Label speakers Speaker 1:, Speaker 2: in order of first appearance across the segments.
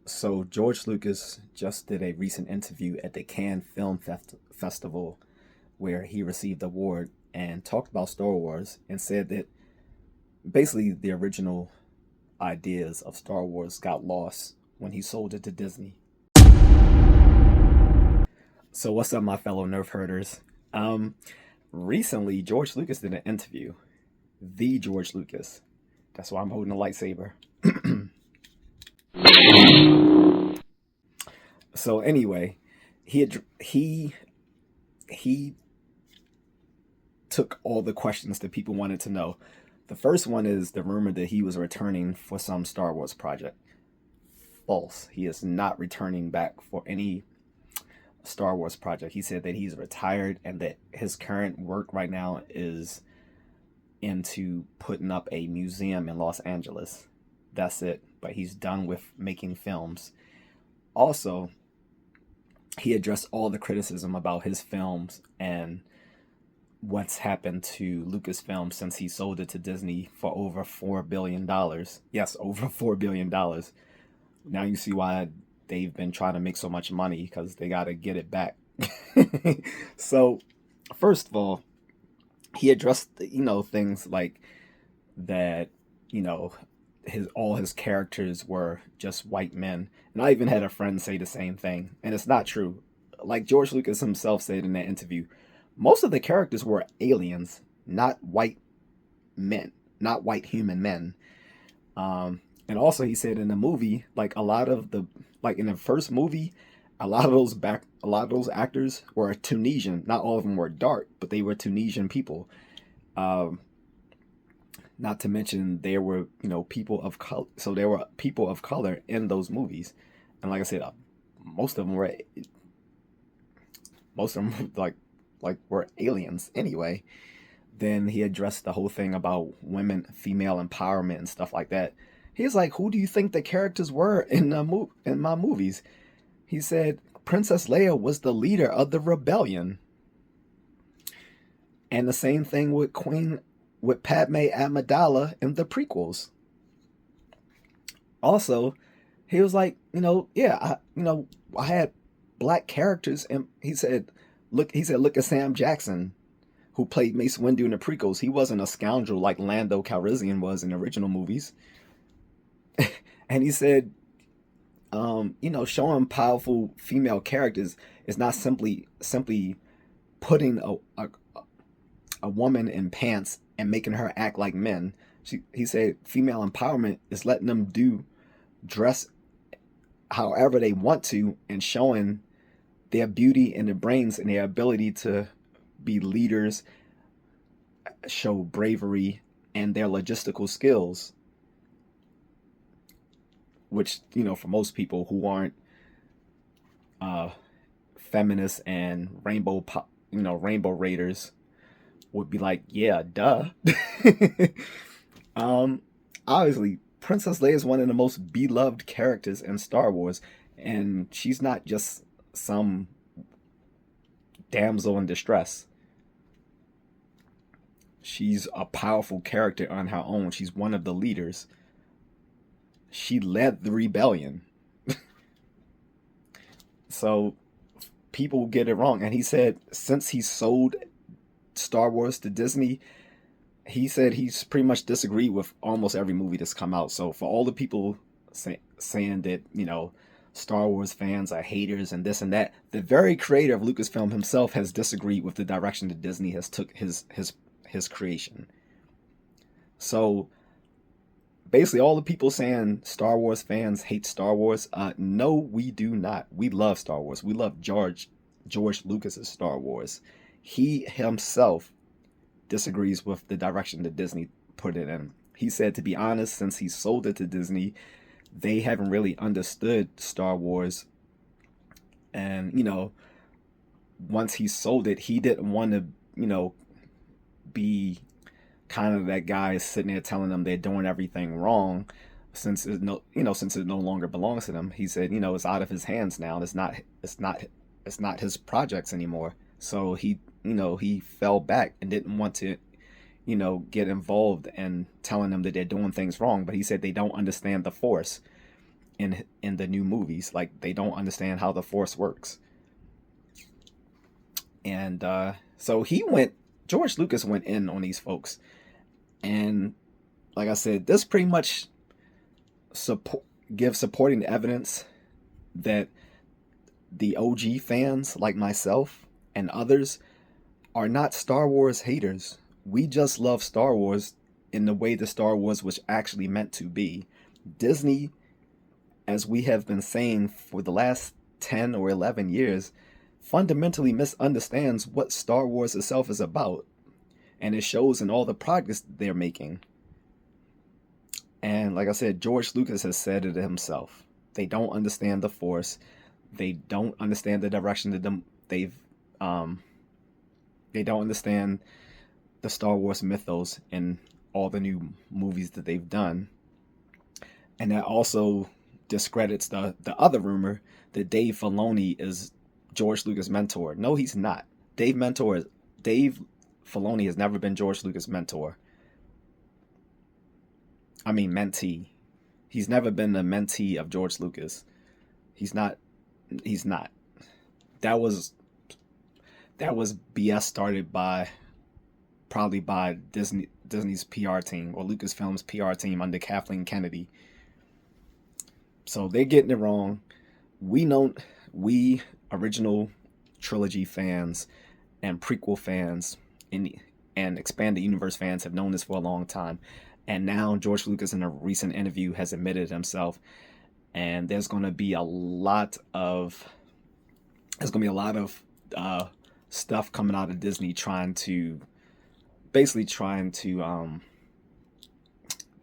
Speaker 1: So George Lucas just did a recent interview at the Cannes Festival where he received the award and talked about Star Wars and said that basically the original ideas of Star Wars got lost when he sold it to Disney. So what's up, my fellow nerf herders? Um, Recently George Lucas did an interview. The George Lucas. That's why I'm holding a lightsaber. So anyway, he took all the questions that people wanted to know. The first one is the rumor that he was returning for some Star Wars project. False. He is not returning back for any Star Wars project. He said that he's retired and that his current work right now is into putting up a museum in Los Angeles. That's it. But he's done with making films. Also, he addressed all the criticism about his films and what's happened to Lucasfilm since he sold it to Disney for over $4 billion. Yes, over $4 billion. Now you see why they've been trying to make so much money, because they got to get it back. So, first of all, he addressed things like that. His all his characters were just white men, and I even had a friend say the same thing, and it's not true. Like George Lucas himself said in that interview, most of the characters were aliens, not white men, not white human men. And also he said in the movie, like a lot of the like in the first movie, a lot of those actors were Tunisian. Not all of them were dark, but they were Tunisian people. Um, Not to mention there were people of color, so there were people of color in those movies, and like I said, most of them were most of them were aliens anyway. Then he addressed the whole thing about women, female empowerment, and stuff like that. He's like, who do you think the characters were in my movies? He said Princess Leia was the leader of the rebellion, and the same thing with Padme Amidala in the prequels. Also, he was like, yeah, I had black characters, and look at Sam Jackson, who played Mace Windu in the prequels. He wasn't a scoundrel like Lando Calrissian was in the original movies. And he said, showing powerful female characters is not simply putting a woman in pants and making her act like men. He said female empowerment is letting them dress however they want to, and showing their beauty and their brains and their ability to be leaders, show bravery, and their logistical skills, which for most people who aren't uh, feminists and rainbow raiders would be like, yeah, duh. um, Obviously, Princess Leia is one of the most beloved characters in Star Wars, and she's not just some damsel in distress. She's a powerful character on her own. She's one of the leaders. She led the rebellion. So people get it wrong. And he said since he sold Star Wars to Disney, he said he's pretty much disagreed with almost every movie that's come out. So for all the people saying that, Star Wars fans are haters and this and that, the very creator of Lucasfilm himself has disagreed with the direction that Disney has took his creation. So basically all the people saying Star Wars fans hate Star Wars, no, we do not. We love Star Wars. We love George Lucas's Star Wars. He himself disagrees with the direction that Disney put it in. He said, to be honest, since he sold it to Disney, they haven't really understood Star Wars. And, once he sold it, he didn't want to, be kind of that guy sitting there telling them they're doing everything wrong, since since it no longer belongs to them. He said, it's out of his hands now. It's not his projects anymore. So he fell back and didn't want to, get involved in telling them that they're doing things wrong. But he said they don't understand the Force. in the new movies. Like, they don't understand how the Force works. And so George Lucas went in on these folks. And like I said, this pretty much gives supporting evidence that the OG fans like myself and others are not Star Wars haters. We just love Star Wars in the way the Star Wars was actually meant to be. Disney, as we have been saying for the last 10 or 11 years, fundamentally misunderstands what Star Wars itself is about. And it shows in all the progress they're making. And like I said, George Lucas has said it himself. They don't understand the Force. They don't understand the direction that they don't understand the Star Wars mythos in all the new movies that they've done. And that also discredits the other rumor that Dave Filoni is George Lucas' mentor. No, he's not. Dave Filoni has never been George Lucas' mentor. I mean, mentee. He's never been the mentee of George Lucas. He's not. That was BS started probably by Disney's PR team, or Lucasfilm's PR team under Kathleen Kennedy. So they're getting it wrong. We original trilogy fans and prequel fans and expanded universe fans have known this for a long time. And now George Lucas, in a recent interview, has admitted himself. And there's going to be a lot of stuff coming out of Disney trying to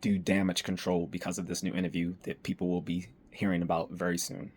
Speaker 1: do damage control because of this new interview that people will be hearing about very soon.